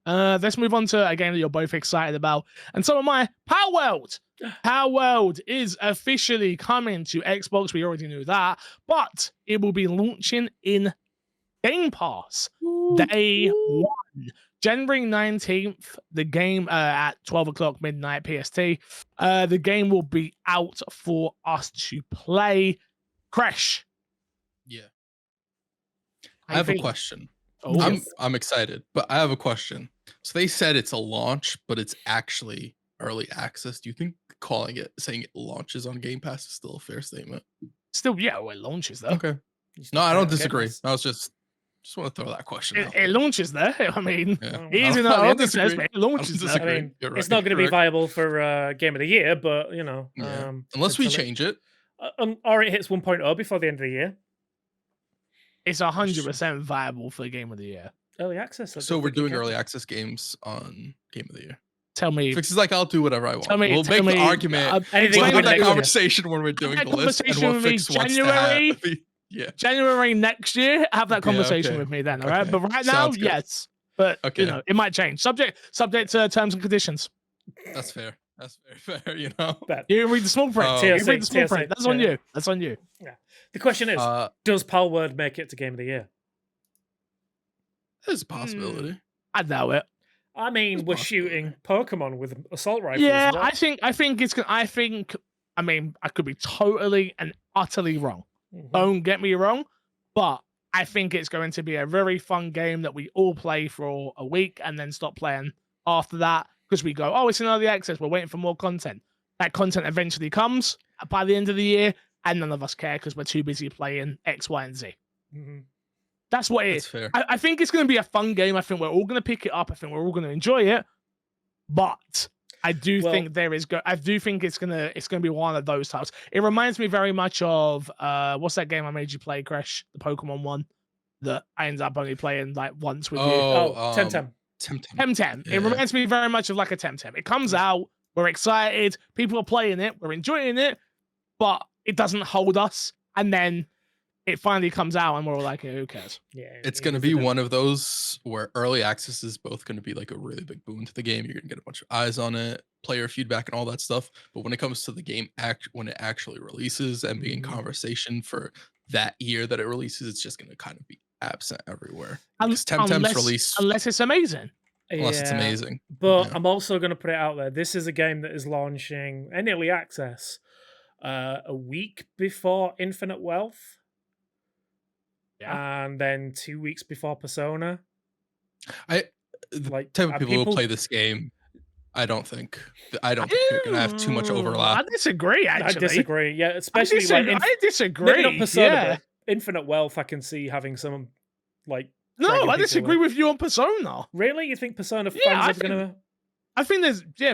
Let's move on to a game that you're both excited about, and so am I. Palworld. Palworld is officially coming to Xbox. We already knew that, but it will be launching in Game Pass day 1, January 19th. The game at 12 o'clock midnight PST. The game will be out for us to play. Crash. Yeah. I have a question. I'm excited, but I have a question. So they said it's a launch, but it's actually early access. Do you think saying it launches on Game Pass is still a fair statement? Still, yeah, well, it launches though. Okay. No, I don't disagree. I was just want to throw that question out. It launches there. I mean, easy not on the says, but it launches there. I mean, it's not going to be viable for Game of the Year, but you know, unless we change it, or it hits 1.0 before the end of the year. It's 100% viable for Game of the Year. Early access. So we're doing early access games on Game of the Year. Tell me. Fix is like, I'll do whatever I want. We'll make the argument. We'll have that conversation when we're doing the list. And we'll fix January. January next year. Have that conversation with me then. All right. But right now, yes. But you know, it might change. Subject to terms and conditions. That's fair. That's very fair. You know. You read the small print. You read the small print. That's on you. That's on you. Yeah. The question is, does Palworld make it to Game of the Year? There's a possibility. I doubt it. I mean, we're shooting Pokemon with assault rifles. Yeah, I think it's gonna. I mean, I could be totally and utterly wrong. Don't get me wrong, but I think it's going to be a very fun game that we all play for a week and then stop playing after that because we go, oh, it's in early access. We're waiting for more content. That content eventually comes by the end of the year, and none of us care because we're too busy playing X, Y, and Z. That's what it is. Fair. I think it's going to be a fun game. I think we're all going to pick it up. I think we're all going to enjoy it. But I do think I do think it's gonna be one of those types. It reminds me very much of what's that game I made you play, Crash? The Pokemon one that I ended up only playing like once with you. Temtem. Temtem. Yeah. It reminds me very much of like a Temtem. It comes out, we're excited, people are playing it, we're enjoying it, but it doesn't hold us, and then it finally comes out and we're all like, who cares? Yeah, it's going to be one of those where early access is both going to be like a really big boon to the game. You're going to get a bunch of eyes on it, player feedback and all that stuff. But when it comes to the game, when it actually releases and being in conversation for that year that it releases, it's just going to kind of be absent everywhere. Because Temtem's release, unless it's amazing. Unless it's amazing. But I'm also going to put it out there. This is a game that is launching in early access a week before Infinite Wealth. Yeah. And then 2 weeks before Persona. The type of people who play this game, I don't think you're gonna have too much overlap. I disagree. Actually, I disagree. Yeah, especially I disagree. Maybe not Persona, but Infinite Wealth. I can see having some like. No, I disagree with you on Persona. Really, you think Persona fans are gonna? I think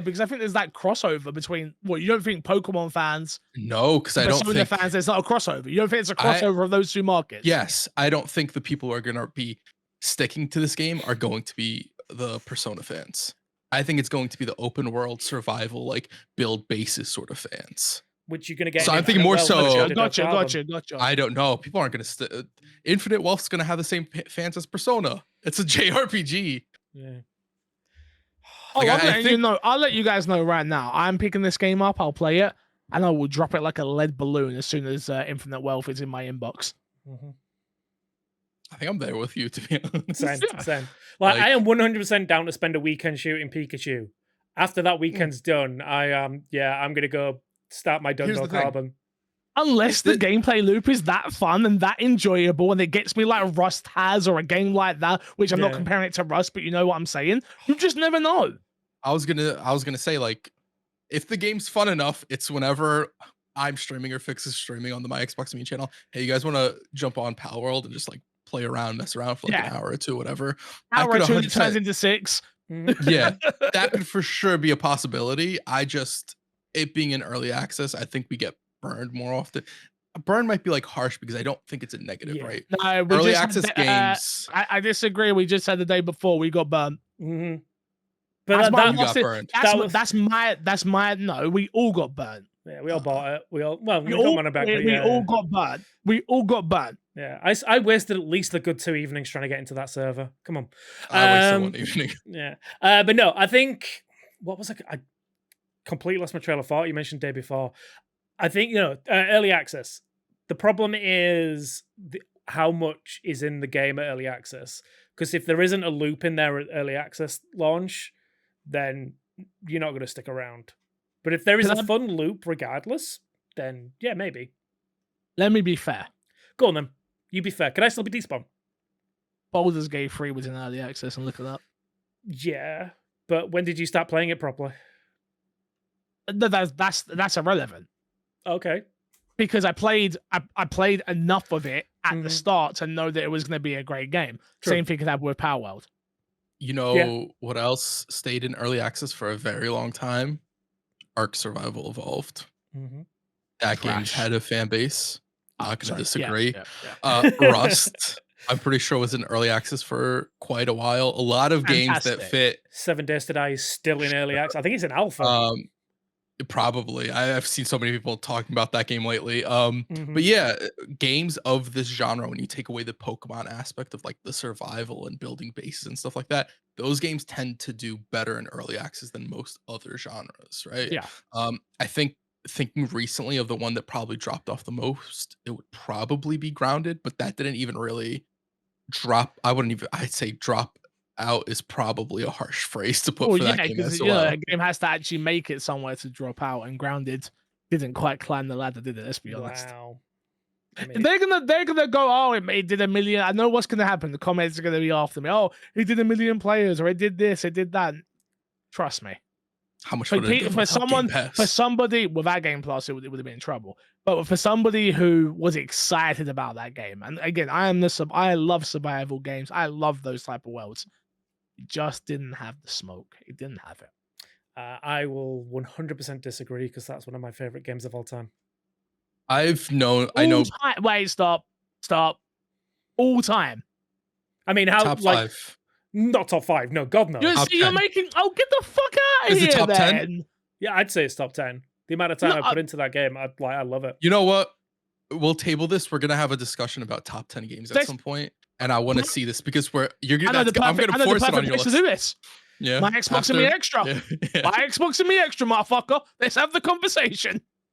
because I think there's that crossover between you don't think Pokemon fans? No, because I don't think fans. There's not a crossover. You don't think it's a crossover of those two markets? Yes, I don't think the people who are going to be sticking to this game are going to be the Persona fans. I think it's going to be the open world survival, like build bases sort of fans. Which you're going to get. So I'm thinking more so. Gotcha. I don't know. People aren't going to. Infinite Wealth's going to have the same fans as Persona. It's a JRPG. Yeah. Like, I'll let you guys know right now. I'm picking this game up. I'll play it, and I will drop it like a lead balloon as soon as Infinite Wealth is in my inbox. I think I'm there with you, to be honest. Same. Like, I am 100% down to spend a weekend shooting Pikachu. After that weekend's done, I'm gonna go start my Dunno Carbon. Unless the gameplay loop is that fun and that enjoyable and it gets me like Rust has or a game like that, which I'm not comparing it to Rust, but you know what I'm saying? You just never know. I was gonna say, like, if the game's fun enough, it's whenever I'm streaming or Fix is streaming on my Xbox Me channel. Hey, you guys want to jump on Palworld and just like play around, mess around for like an hour or two, whatever. Hour or two turns into 6. Yeah, that could for sure be a possibility. It being in early access, I think we get burned more often. Burn might be like harsh because I don't think it's a negative, right? No, early access games. I disagree. We just had the day before we got burned. That's my You got burned. That's my no. We all got burnt. Yeah, we all bought it. We all got money back. We all got burnt. We all got burnt. Yeah, I wasted at least a good 2 evenings trying to get into that server. Come on. I wasted one evening. Yeah, but no, I think what was I completely lost my trail of thought. You mentioned day before. I think early access. The problem is how much is in the game at early access. Because if there isn't a loop in there at early access launch, then you're not going to stick around. But if there is a fun loop regardless, then yeah, maybe. Let me be fair. Go on then. You be fair. Can I still be despawn? Baldur's Gate 3 was in early access and look at that. Yeah. But when did you start playing it properly? That's irrelevant. Okay. Because I played enough of it at the start to know that it was going to be a great game. True. Same thing could happen with Palworld. You know what else stayed in early access for a very long time? Ark Survival Evolved. That game's had a fan base. Not going to disagree. Rust, I'm pretty sure, was in early access for quite a while. A lot of games that fit. 7 Days to Die is still in early access. I think it's in alpha. Probably. I've seen so many people talking about that game lately. But yeah, games of this genre, when you take away the Pokemon aspect of like the survival and building bases and stuff like that, those games tend to do better in early access than most other genres, right? Yeah. I think thinking recently of the one that probably dropped off the most, it would probably be Grounded, but that didn't even really drop. I'd say drop out is probably a harsh phrase to put for that game as well. A game has to actually make it somewhere to drop out, and Grounded didn't quite climb the ladder, did it? Let's be honest. Wow. They're gonna go, oh, it did 1 million. I know what's gonna happen. The comments are gonna be after me. Oh, it did 1 million players, or it did this, it did that. Trust me. How much would it for somebody without Game Plus, it would have been in trouble. But for somebody who was excited about that game, and again, I love survival games. I love those type of worlds. It just didn't have the smoke. It didn't have it. I will 100% disagree because that's one of my favorite games of all time. I know. Wait, stop. All time. I mean, how top like 5. Not top 5. No, God no. You're making. Oh, get the fuck out of Is here! it top then. 10? Yeah, I'd say it's top 10. The amount of time I put into that game, I love it. You know what? We'll table this. We're gonna have a discussion about top 10 games at some point, and I want to see this because I'm gonna force it on your list. To do this. Yeah, my Xbox and me extra. My Xbox and me extra, motherfucker. Let's have the conversation.